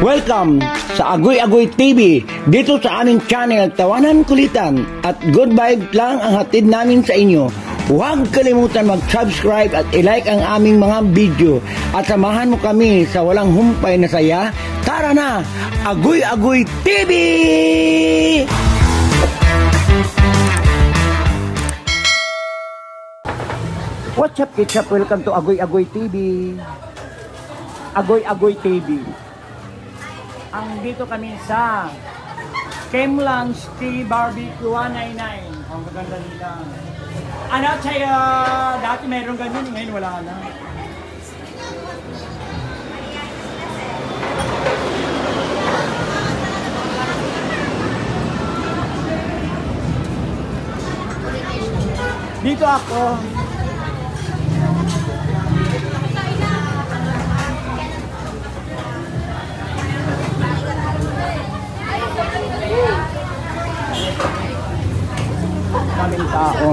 Welcome sa Agoy Agoy TV. Dito sa aming channel, tawanan, kulitan at good vibe lang ang hatid namin sa inyo. Huwag kalimutan mag-subscribe at i-like ang aming mga video at samahan mo kami sa walang humpay na saya. Tara na, Agoy Agoy TV! What's up, Ketchup? Welcome to Agoy Agoy TV. Agoy Agoy TV. Ang dito kami sa Kemlang Tea Barbecue 199. Ang maganda nila. Ano, Chaya, dati mayroong ganyan, ngayon wala na. Dito ako. Daming tao.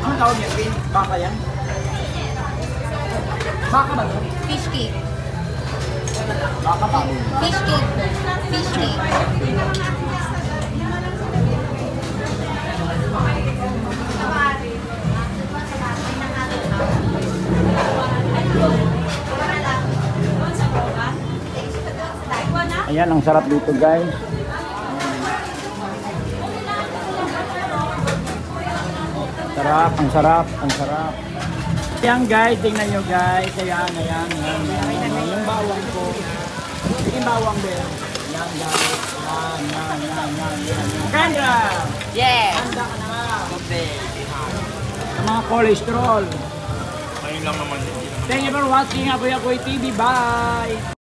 Ang tawag niya, Queen? Baka yan? Baka ba ito? Fish cake. Baka pa. Fish cake. Fish cake. Ayan, ang sarap dito, guys. Sarap, ang sarap, ang sarap. Ayan, guys, tingnan nyo, guys. Ayan. Yung bawang ko. Yung bawang, Bel. Ayan, guys. Yan. Kendra! Yes! Handa ka na. Sa mga cholesterol. Ayun lang naman. Thank you for watching Agoy Agoy TV. Bye!